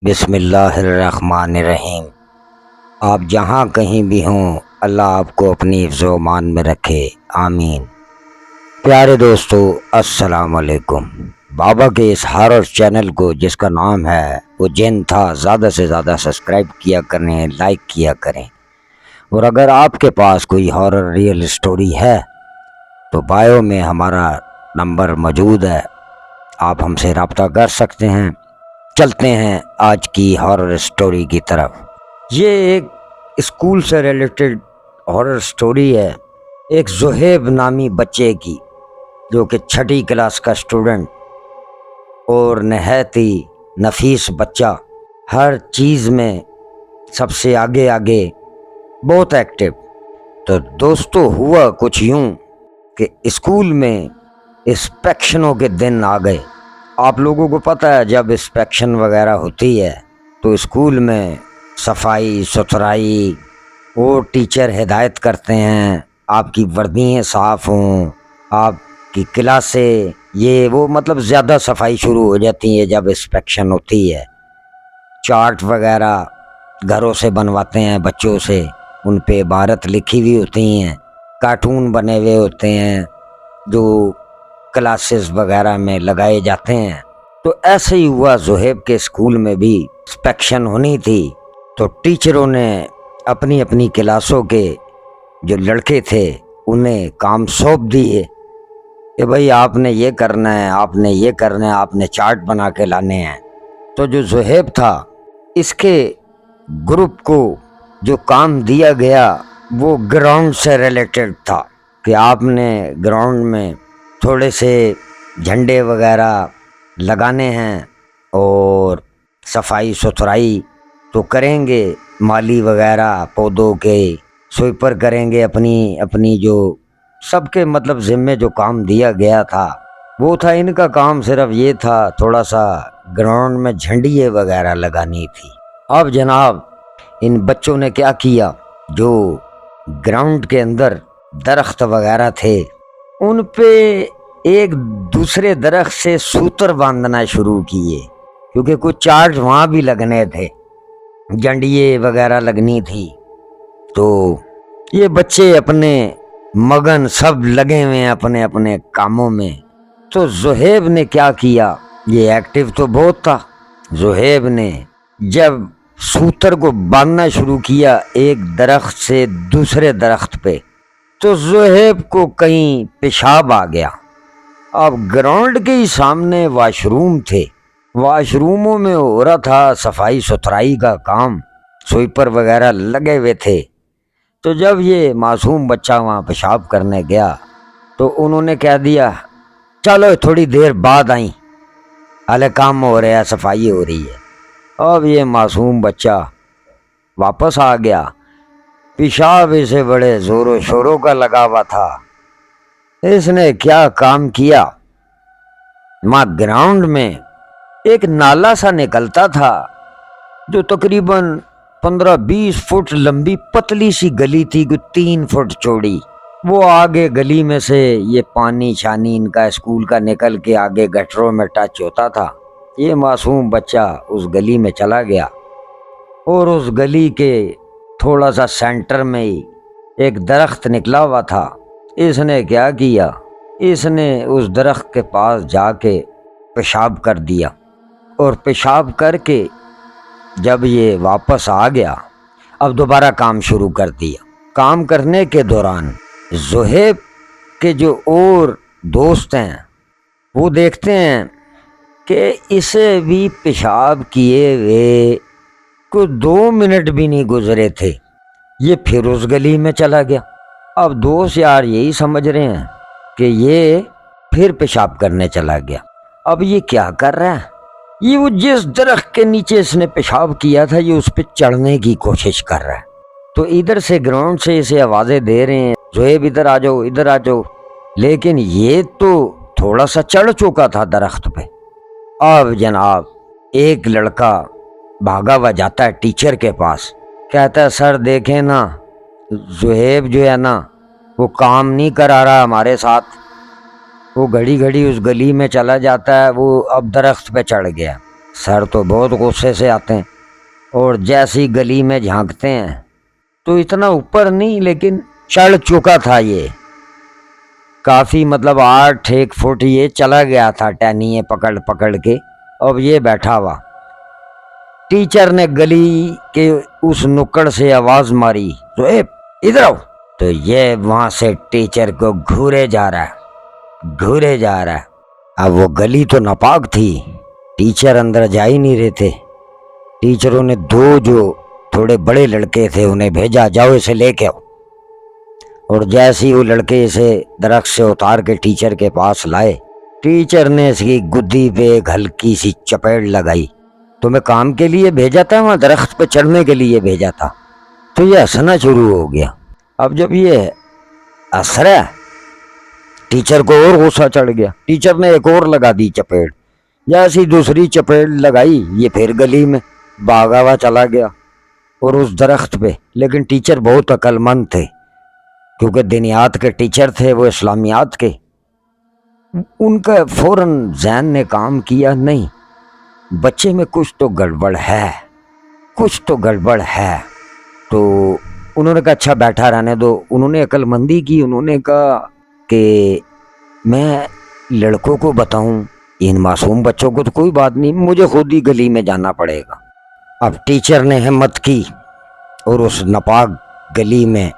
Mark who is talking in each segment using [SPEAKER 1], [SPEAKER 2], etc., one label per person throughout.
[SPEAKER 1] بسم اللہ الرحمن الرحیم۔ آپ جہاں کہیں بھی ہوں، اللہ آپ کو اپنی حفظ و امان میں رکھے، آمین۔ پیارے دوستو، السلام علیکم۔ بابا کے اس ہارر چینل کو، جس کا نام ہے وہ جن تھا، زیادہ سے زیادہ سبسکرائب کیا کریں، لائک کیا کریں، اور اگر آپ کے پاس کوئی ہارر ریئل سٹوری ہے تو بایو میں ہمارا نمبر موجود ہے، آپ ہم سے رابطہ کر سکتے ہیں۔ چلتے ہیں آج کی ہارر سٹوری کی طرف۔ یہ ایک اسکول سے ریلیٹڈ ہارر سٹوری ہے، ایک زہیب نامی بچے کی، جو کہ 6ٹھی کلاس کا اسٹوڈنٹ اور نہایت ہی نفیس بچہ، ہر چیز میں سب سے آگے بہت ایکٹیو۔ تو دوستو، ہوا کچھ یوں کہ اسکول میں انسپیکشنوں کے دن آ گئے۔ آپ لوگوں کو پتہ ہے، جب انسپیکشن وغیرہ ہوتی ہے تو اسکول میں صفائی ستھرائی، اور ٹیچر ہدایت کرتے ہیں آپ کی وردیاں صاف ہوں، آپ کی کلاسیں یہ وہ، مطلب زیادہ صفائی شروع ہو جاتی ہے جب انسپیکشن ہوتی ہے۔ چارٹ وغیرہ گھروں سے بنواتے ہیں بچوں سے، ان پہ عبارت لکھی ہوئی ہوتی ہیں، کارٹون بنے ہوئے ہوتے ہیں جو کلاسز وغیرہ میں لگائے جاتے ہیں۔ تو ایسے ہی ہوا، زہیب کے اسکول میں بھی انسپیکشن ہونی تھی، تو ٹیچروں نے اپنی اپنی کلاسوں کے جو لڑکے تھے انہیں کام سونپ دیے کہ بھائی آپ نے یہ کرنا ہے، آپ نے یہ کرنا ہے، آپ نے چارٹ بنا کے لانے ہیں۔ تو جو زہیب تھا، اس کے گروپ کو جو کام دیا گیا وہ گراؤنڈ سے ریلیٹڈ تھا، کہ آپ نے گراؤنڈ میں تھوڑے سے جھنڈے وغیرہ لگانے ہیں اور صفائی ستھرائی تو کریں گے، مالی وغیرہ پودوں کے سویپر کریں گے، اپنی جو سب کے مطلب ذمے جو کام دیا گیا تھا وہ تھا۔ ان کا کام صرف یہ تھا، تھوڑا سا گراؤنڈ میں جھنڈیے وغیرہ لگانی تھی۔ اب جناب، ان بچوں نے کیا کیا، جو گراؤنڈ کے اندر درخت وغیرہ تھے ان پہ ایک دوسرے درخت سے سوتر باندھنا شروع کیے، کیونکہ کچھ چارج وہاں بھی لگنے تھے، جھنڈیے وغیرہ لگنی تھی۔ تو یہ بچے اپنے مگن سب لگے ہوئے ہیں اپنے اپنے کاموں میں۔ تو زہیب نے کیا کیا، یہ ایکٹیو تو بہت تھا، زہیب نے جب سوتر کو باندھنا شروع کیا ایک درخت سے دوسرے درخت پہ، تو زہیب کو کہیں پیشاب آ گیا۔ اب گراؤنڈ کے ہی سامنے واش روم تھے، واش روموں میں ہو رہا تھا صفائی ستھرائی کا کام، سویپر وغیرہ لگے ہوئے تھے۔ تو جب یہ معصوم بچہ وہاں پیشاب کرنے گیا تو انہوں نے کہہ دیا چلو تھوڑی دیر بعد آئیں، حالے کام ہو رہا ہے، صفائی ہو رہی ہے۔ اب یہ معصوم بچہ واپس آ گیا، پیشاب اسے بڑے زور و شوروں کا لگا ہوا تھا۔ اس نے کیا کام کیا، وہاں گراؤنڈ میں ایک نالا سا نکلتا تھا جو تقریباً 15-20 فٹ لمبی پتلی سی گلی تھی، 3 فٹ چوڑی۔ وہ آگے گلی میں سے یہ پانی شانی ان کا اسکول کا نکل کے آگے گٹروں میں ٹچ ہوتا تھا۔ یہ معصوم بچہ اس گلی میں چلا گیا، اور اس گلی کے تھوڑا سا سینٹر میں ہی ایک درخت نکلا ہوا تھا۔ اس نے کیا کیا، اس نے اس درخت کے پاس جا کے پیشاب کر دیا، اور پیشاب کر کے جب یہ واپس آ گیا، اب دوبارہ کام شروع کر دیا۔ کام کرنے کے دوران زہیب کے جو اور دوست ہیں وہ دیکھتے ہیں کہ اسے بھی پیشاب کیے ہوئے کوئی 2 منٹ بھی نہیں گزرے تھے، یہ پھر اس گلی میں چلا گیا۔ اب دوست یار یہی سمجھ رہے ہیں کہ یہ پھر پیشاب کرنے چلا گیا۔ اب یہ کیا کر رہا ہے، یہ وہ جس درخت کے نیچے اس نے پیشاب کیا تھا یہ اس پہ چڑھنے کی کوشش کر رہا ہے۔ تو ادھر سے گراؤنڈ سے اسے آوازیں دے رہے ہیں زہیب ادھر آ جاؤ، ادھر آ جاؤ، لیکن یہ تو تھوڑا سا چڑھ چکا تھا درخت پہ۔ اب جناب ایک لڑکا بھاگا ہوا جاتا ہے ٹیچر کے پاس، کہتا ہے سر دیکھیں نا، زہیب جو ہے نا وہ کام نہیں کرا رہا ہمارے ساتھ، وہ گھڑی گھڑی اس گلی میں چلا جاتا ہے، وہ اب درخت پہ چڑھ گیا۔ سر تو بہت غصے سے آتے ہیں اور جیسی گلی میں جھانکتے ہیں تو اتنا اوپر نہیں لیکن چڑھ چکا تھا یہ کافی، مطلب 8 فٹ یہ چلا گیا تھا ٹہنیے پکڑ پکڑ کے۔ اب یہ بیٹھا ہوا، ٹیچر نے گلی کے اس نکڑ سے آواز ماری تو ادھر آؤ، تو یہ وہاں سے ٹیچر کو گھورے جا رہا ہے۔ اب وہ گلی تو ناپاک تھی، ٹیچر اندر جا ہی نہیں رہے تھے۔ ٹیچروں نے 2 جو تھوڑے بڑے لڑکے تھے انہیں بھیجا، جاؤ اسے لے کے آؤ۔ اور جیسے ہی وہ لڑکے اسے درخت سے اتار کے ٹیچر کے پاس لائے، ٹیچر نے اس کی گدی پہ ایک ہلکی سی چپیڑ لگائی۔ تمہیں کام کے لیے بھیجا تھا، وہاں درخت پہ چڑھنے کے لیے بھیجا تھا۔ تو یہ ہنسنا شروع ہو گیا۔ اب جب یہ ہنس رہا ہے، ٹیچر کو اور غصہ چڑھ گیا، ٹیچر نے ایک اور لگا دی چپیڑ۔ جیسی دوسری چپیڑ لگائی، یہ پھر گلی میں بھاگا ہوا چلا گیا اور اس درخت پہ۔ لیکن ٹیچر بہت عقل مند تھے کیونکہ دینیات کے ٹیچر تھے وہ، اسلامیات کے۔ ان کا فوراً ذہن نے کام کیا، نہیں بچے میں کچھ تو گڑبڑ ہے۔ تو انہوں نے کہا اچھا بیٹھا رہنے دو۔ انہوں نے عقل مندی کی، انہوں نے کہا کہ میں لڑکوں کو بتاؤں، ان معصوم بچوں کو تو کوئی بات نہیں، مجھے خود ہی گلی میں جانا پڑے گا۔ اب ٹیچر نے ہمت کی اور اس ناپاک گلی میں،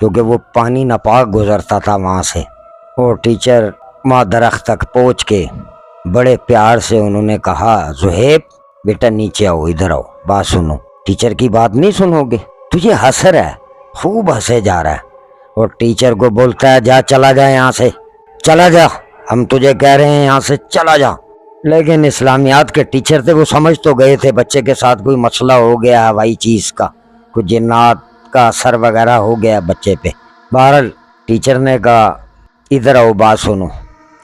[SPEAKER 1] کیونکہ وہ پانی ناپاک گزرتا تھا وہاں سے، اور ٹیچر وہاں درخت تک پہنچ کے بڑے پیار سے انہوں نے کہا زہیب بیٹا نیچے آؤ، ادھر آؤ، بات سنو۔ ٹیچر کی بات نہیں سنو گے؟ تجھے ہنس رہا ہے، خوب ہنسے جا رہا ہے، اور ٹیچر کو بولتا ہے جا چلا جا یہاں سے، چلا جا، ہم تجھے کہہ رہے ہیں یہاں سے چلا جا۔ لیکن اسلامیات کے ٹیچر تھے، وہ سمجھ تو گئے تھے بچے کے ساتھ کوئی مسئلہ ہو گیا ہوائی چیز کا، کوئی جنات کا اثر وغیرہ ہو گیا بچے پہ۔ بہرحال ٹیچر نے کہا ادھر آؤ، بات سنو۔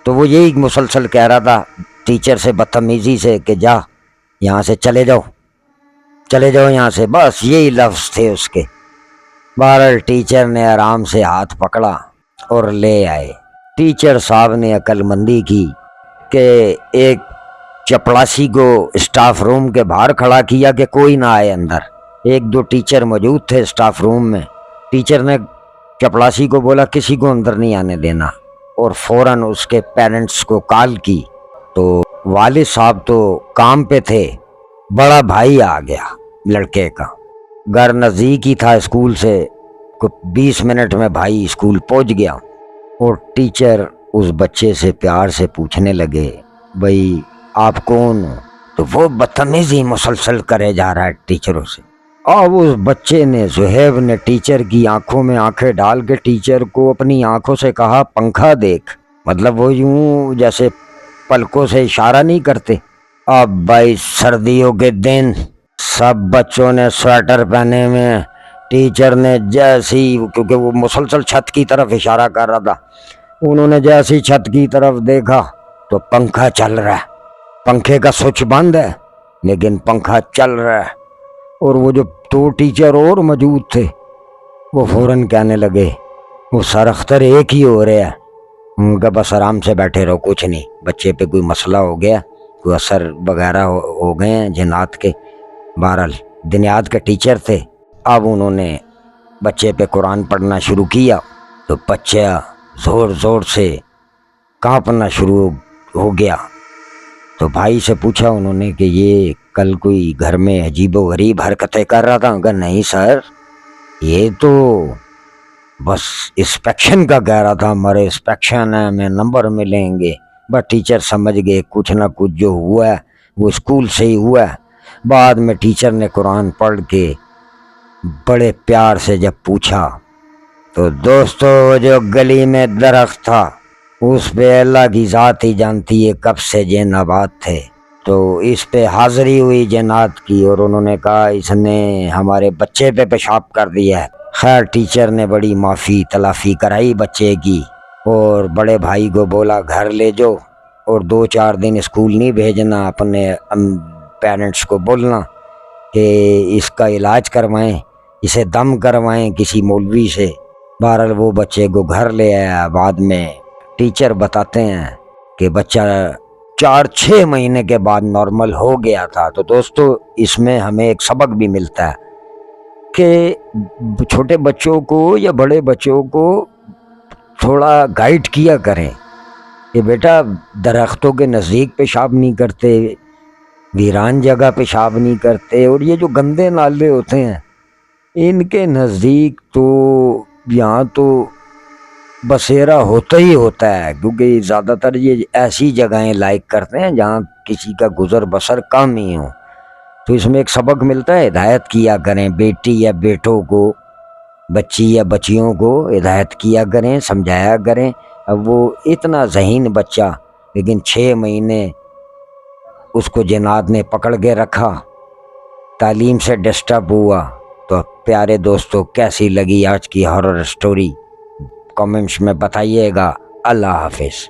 [SPEAKER 1] تو وہ یہی مسلسل کہہ رہا تھا ٹیچر سے بدتمیزی سے کہ جا یہاں سے، چلے جاؤ یہاں سے، بس یہی لفظ تھے اس کے۔ بہرحال ٹیچر نے آرام سے ہاتھ پکڑا اور لے آئے۔ ٹیچر صاحب نے عقل مندی کی کہ ایک چپڑاسی کو اسٹاف روم کے باہر کھڑا کیا کہ کوئی نہ آئے اندر۔ 1-2 ٹیچر موجود تھے اسٹاف روم میں۔ ٹیچر نے چپڑاسی کو بولا کسی کو اندر نہیں آنے دینا، اور فوراً اس کے پیرنٹس کو کال کی۔ تو والد صاحب تو کام پہ تھے، بڑا بھائی آ گیا لڑکے کا، گھر نزدیک ہی تھا اسکول سے، 20 منٹ میں بھائی اسکول پہنچ گیا۔ اور ٹیچر اس بچے سے پیار سے پوچھنے لگے بھائی آپ کون ہو؟ تو وہ بدتمیزی مسلسل کرے جا رہا ہے ٹیچروں سے۔ اب اس بچے نے، زہیب نے، ٹیچر کی آنکھوں میں آنکھیں ڈال کے ٹیچر کو اپنی آنکھوں سے کہا پنکھا دیکھ، مطلب وہ یوں جیسے پلکوں سے اشارہ نہیں کرتے۔ اب بھائی سردیوں کے دن سب بچوں نے سویٹر پہنے میں، ٹیچر نے جیسی، کیونکہ وہ مسلسل چھت کی طرف اشارہ کر رہا تھا، انہوں نے جیسی چھت کی طرف دیکھا تو پنکھا چل رہا ہے، پنکھے کا سوئچ بند ہے لیکن پنکھا چل رہا ہے۔ اور وہ جو 2 ٹیچر اور موجود تھے وہ فوراً کہنے لگے وہ سر اختر ایک ہی ہو رہا ہے، ان کا بس آرام سے بیٹھے رہو، کچھ نہیں، بچے پہ کوئی مسئلہ ہو گیا، کوئی اثر وغیرہ ہو گئے ہیں جنات کے۔ بہرحال دنیات کے ٹیچر تھے، اب انہوں نے بچے پہ قرآن پڑھنا شروع کیا تو بچہ زور زور سے کانپنا شروع ہو گیا۔ تو بھائی سے پوچھا انہوں نے کہ یہ کل کوئی گھر میں عجیب و غریب حرکتیں کر رہا تھا؟ کہا نہیں سر، یہ تو بس انسپیکشن کا کہہ رہا تھا، ہمارے انسپیکشن ہے، ہمیں نمبر ملیں گے۔ بس ٹیچر سمجھ گئے کچھ نہ کچھ جو ہوا ہے وہ اسکول سے ہی ہوا ہے۔ بعد میں ٹیچر نے قرآن پڑھ کے بڑے پیار سے جب پوچھا تو دوستو جو گلی میں درخت تھا اس پہ اللہ کی ذات ہی جانتی ہے کب سے جن آباد تھے، تو اس پہ حاضری ہوئی جنات کی، اور انہوں نے کہا اس نے ہمارے بچے پہ پیشاب کر دیا ہے۔ خیر ٹیچر نے بڑی معافی تلافی کرائی بچے کی، اور بڑے بھائی کو بولا گھر لے جاؤ اور 2-4 دن اسکول نہیں بھیجنا، اپنے پیرنٹس کو بولنا کہ اس کا علاج کروائیں، اسے دم کروائیں کسی مولوی سے۔ بہرحال وہ بچے کو گھر لے آیا۔ بعد میں ٹیچر بتاتے ہیں کہ بچہ 4-6 مہینے کے بعد نارمل ہو گیا تھا۔ تو دوستو اس میں ہمیں ایک سبق بھی ملتا ہے کہ چھوٹے بچوں کو یا بڑے بچوں کو تھوڑا گائیڈ کیا کریں کہ بیٹا درختوں کے نزدیک پیشاب نہیں کرتے، ویران جگہ پیشاب نہیں کرتے، اور یہ جو گندے نالے ہوتے ہیں ان کے نزدیک تو یہاں تو بسیرا ہوتا ہی ہوتا ہے، کیونکہ زیادہ تر یہ ایسی جگہیں لائک کرتے ہیں جہاں کسی کا گزر بسر کم ہی ہو۔ تو اس میں ایک سبق ملتا ہے، ہدایت کیا کریں بیٹی یا بیٹوں کو، بچی یا بچیوں کو ہدایت کیا کریں، سمجھایا کریں۔ اب وہ اتنا ذہین بچہ لیکن 6 مہینے اس کو جنات نے پکڑ کے رکھا، تعلیم سے ڈسٹرب ہوا۔ تو پیارے دوستو کیسی لگی آج کی ہارر سٹوری کامنٹس میں بتائیے گا۔ اللہ حافظ۔